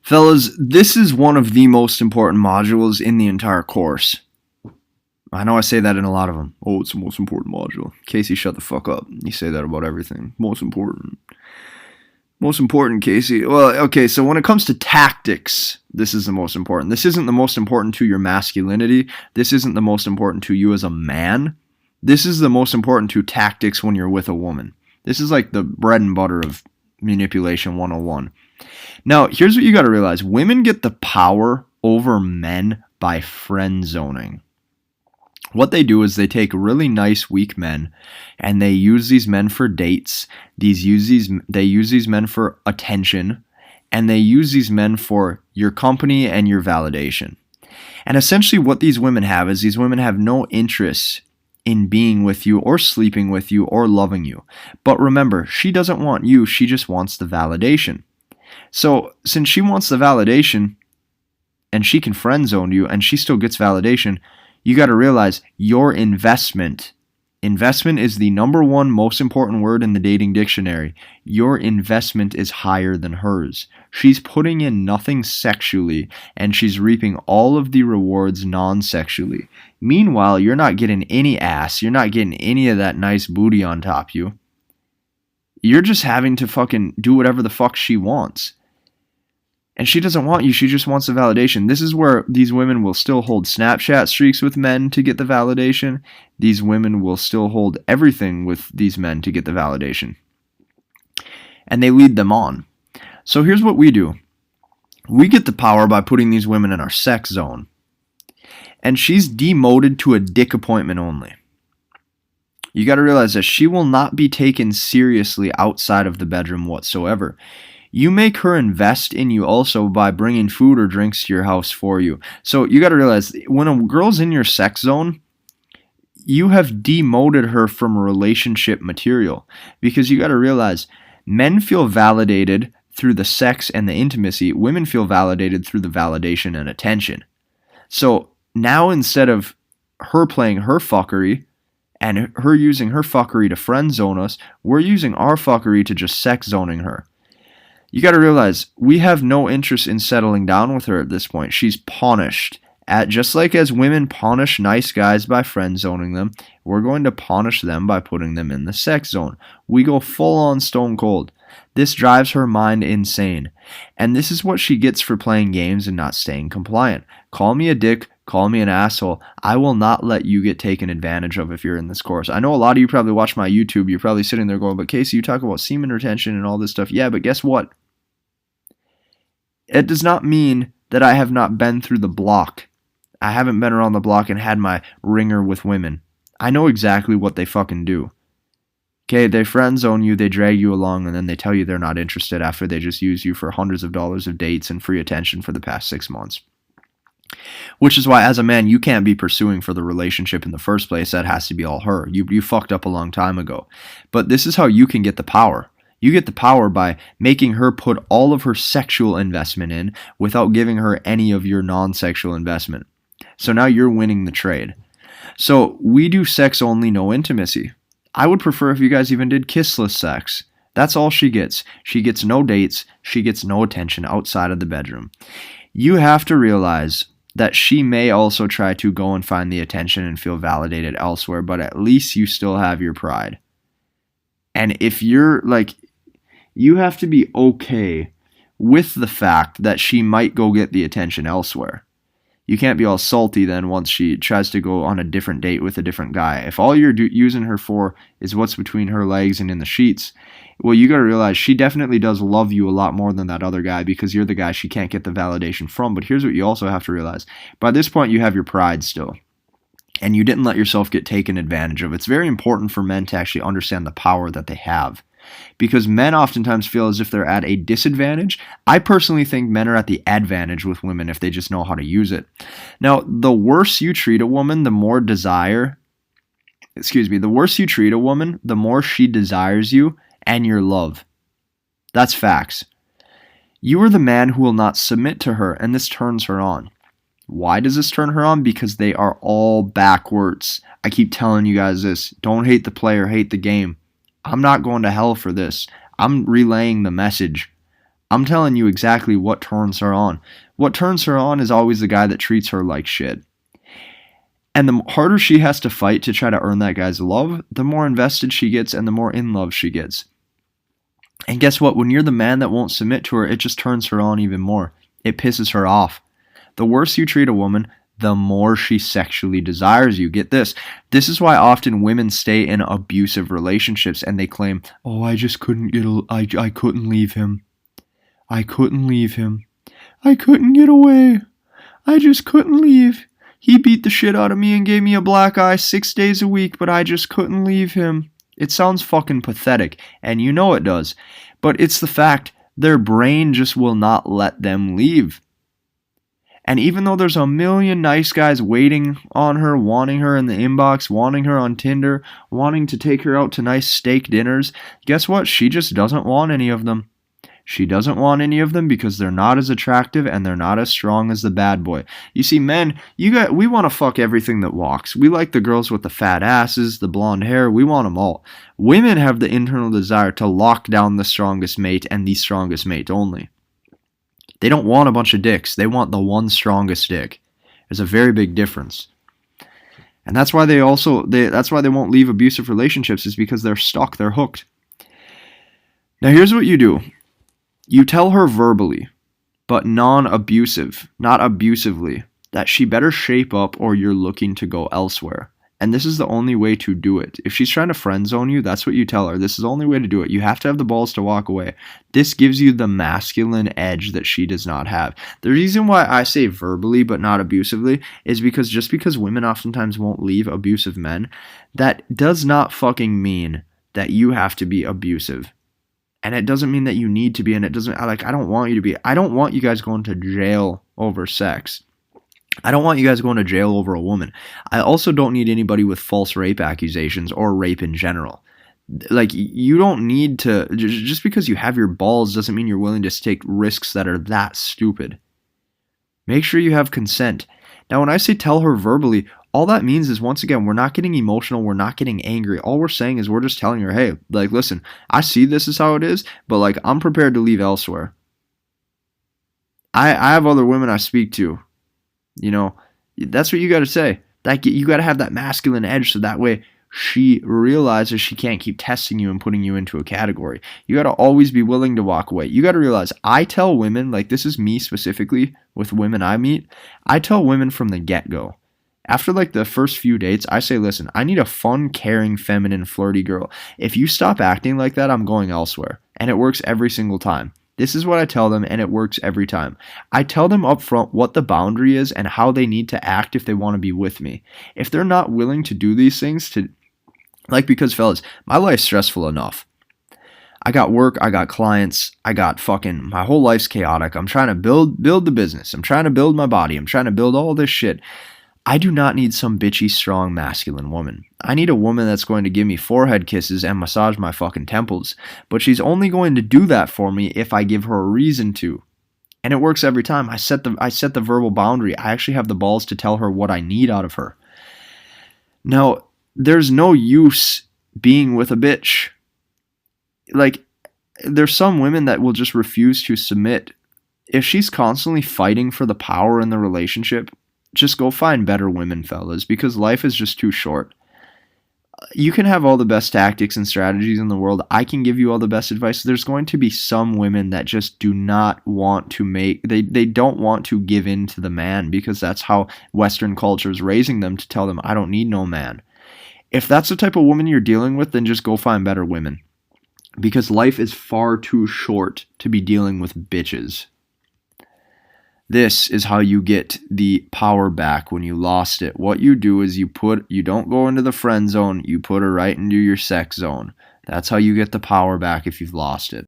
Fellas, this is one of the most important modules in the entire course. I know I say that in a lot of them. Oh, it's the most important module. Casey, shut the fuck up. You say that about everything. Most important. Most important, Casey. Well, okay, so when it comes to tactics, this is the most important. This isn't the most important to your masculinity. This isn't the most important to you as a man. This is the most important to tactics when you're with a woman. This is like the bread and butter of manipulation 101. Now, here's what you got to realize. Women get the power over men by friend zoning. What they do is they take really nice, weak men, and they use these men for dates. They use these men for attention, and they use these men for your company and your validation. And essentially what these women have is these women have no interest in being with you or sleeping with you or loving you. But remember, she doesn't want you, she just wants the validation. So since she wants the validation and she can friend zone you and she still gets validation, you got to realize your investment is the number one most important word in the dating dictionary. Your investment is higher than hers. She's putting in nothing sexually and she's reaping all of the rewards non-sexually. Meanwhile, you're not getting any ass. You're not getting any of that nice booty on top of you. You're just having to fucking do whatever the fuck she wants. And she doesn't want you, she just wants the validation. This is where these women will still hold Snapchat streaks with men to get the validation. These women will still hold everything with these men to get the validation. And they lead them on. So here's what we do. We get the power by putting these women in our sex zone. And she's demoted to a dick appointment only. You got to realize that she will not be taken seriously outside of the bedroom whatsoever. You make her invest in you also by bringing food or drinks to your house for you. So you got to realize, when a girl's in your sex zone, you have demoted her from relationship material. Because you got to realize, men feel validated through the sex and the intimacy. Women feel validated through the validation and attention. So now instead of her playing her fuckery and her using her fuckery to friend zone us, we're using our fuckery to just sex zoning her. You got to realize, we have no interest in settling down with her at this point. She's punished. Just like as women punish nice guys by friend zoning them, we're going to punish them by putting them in the sex zone. We go full on stone cold. This drives her mind insane. And this is what she gets for playing games and not staying compliant. Call me a dick, call me an asshole. I will not let you get taken advantage of if you're in this course. I know a lot of you probably watch my YouTube. You're probably sitting there going, but Casey, you talk about semen retention and all this stuff. Yeah, but guess what? It does not mean that I have not been through the block. I haven't been around the block and had my ringer with women. I know exactly what they fucking do. Okay, they friend zone you, they drag you along, and then they tell you they're not interested after they just use you for hundreds of dollars of dates and free attention for the past 6 months. Which is why, as a man, you can't be pursuing for the relationship in the first place. That has to be all her. You fucked up a long time ago. But this is how you can get the power. You get the power by making her put all of her sexual investment in without giving her any of your non-sexual investment. So now you're winning the trade. So we do sex only, no intimacy. I would prefer if you guys even did kissless sex. That's all she gets. She gets no dates. She gets no attention outside of the bedroom. You have to realize that she may also try to go and find the attention and feel validated elsewhere, but at least you still have your pride. And if you're like, you have to be okay with the fact that she might go get the attention elsewhere. You can't be all salty then once she tries to go on a different date with a different guy. If all you're using her for is what's between her legs and in the sheets, well, you got to realize she definitely does love you a lot more than that other guy because you're the guy she can't get the validation from. But here's what you also have to realize. By this point, you have your pride still. And you didn't let yourself get taken advantage of. It's very important for men to actually understand the power that they have. Because men oftentimes feel as if they're at a disadvantage. I personally think men are at the advantage with women if they just know how to use it. Now, the worse you treat a woman, the more she desires you and your love. That's facts. You are the man who will not submit to her, and this turns her on. Why does this turn her on? Because they are all backwards. I keep telling you guys this. Don't hate the player, hate the game. I'm not going to hell for this. I'm relaying the message. I'm telling you exactly what turns her on. What turns her on is always the guy that treats her like shit. And the harder she has to fight to try to earn that guy's love, the more invested she gets and the more in love she gets. And guess what? When you're the man that won't submit to her, it just turns her on even more. It pisses her off. The worse you treat a woman, the more she sexually desires you. Get this. This is why often women stay in abusive relationships and they claim, "Oh, I just couldn't I couldn't leave him. I couldn't leave him. I couldn't get away. I just couldn't leave. He beat the shit out of me and gave me a black eye 6 days a week, but I just couldn't leave him." It sounds fucking pathetic, and you know it does. But it's the fact their brain just will not let them leave. And even though there's a million nice guys waiting on her, wanting her in the inbox, wanting her on Tinder, wanting to take her out to nice steak dinners, guess what? She just doesn't want any of them. She doesn't want any of them because they're not as attractive and they're not as strong as the bad boy. You see, men, we want to fuck everything that walks. We like the girls with the fat asses, the blonde hair. We want them all. Women have the internal desire to lock down the strongest mate and the strongest mate only. They don't want a bunch of dicks. They want the one strongest dick. There's a very big difference. And that's why that's why they won't leave abusive relationships, is because they're stuck. They're hooked. Now here's what you do. You tell her verbally, but non-abusive, not abusively, that she better shape up or you're looking to go elsewhere. And this is the only way to do it. If she's trying to friend zone you, that's what you tell her. This is the only way to do it. You have to have the balls to walk away. This gives you the masculine edge that she does not have. The reason why I say verbally but not abusively is because just because women oftentimes won't leave abusive men, that does not fucking mean that you have to be abusive. And it doesn't mean that you need to be, and it doesn't, I don't want you to be. I don't want you guys going to jail over sex. I don't want you guys going to jail over a woman. I also don't need anybody with false rape accusations or rape in general. Like, you don't need to, just because you have your balls doesn't mean you're willing to take risks that are that stupid. Make sure you have consent. Now, when I say tell her verbally, all that means is, once again, we're not getting emotional, we're not getting angry. All we're saying is we're just telling her, hey, like, listen, I see this is how it is, but like, I'm prepared to leave elsewhere. I have other women I speak to. You know, that's what you got to say. You got to have that masculine edge, so that way she realizes she can't keep testing you and putting you into a category. You got to always be willing to walk away. You got to realize, I tell women, like, this is me specifically with women I meet, I tell women from the get-go. After like the first few dates, I say, listen, I need a fun, caring, feminine, flirty girl. If you stop acting like that, I'm going elsewhere. And it works every single time. This is what I tell them, and it works every time. I tell them up front what the boundary is and how they need to act if they want to be with me. If they're not willing to do these things, because fellas, my life's stressful enough. I got work, I got clients, my whole life's chaotic. I'm trying to build the business. I'm trying to build my body. I'm trying to build all this shit. I do not need some bitchy, strong, masculine woman. I need a woman that's going to give me forehead kisses and massage my fucking temples. But she's only going to do that for me if I give her a reason to. And it works every time. I set the verbal boundary. I actually have the balls to tell her what I need out of her. Now, there's no use being with a bitch. Like, there's some women that will just refuse to submit. If she's constantly fighting for the power in the relationship, just go find better women, fellas, because life is just too short. You can have all the best tactics and strategies in the world. I can give you all the best advice. There's going to be some women that just do not want to they don't want to give in to the man, because that's how Western culture is raising them, to tell them, I don't need no man. If that's the type of woman you're dealing with, then just go find better women, because life is far too short to be dealing with bitches. This is how you get the power back when you lost it. What you do is you don't go into the friend zone, you put her right into your sex zone. That's how you get the power back if you've lost it.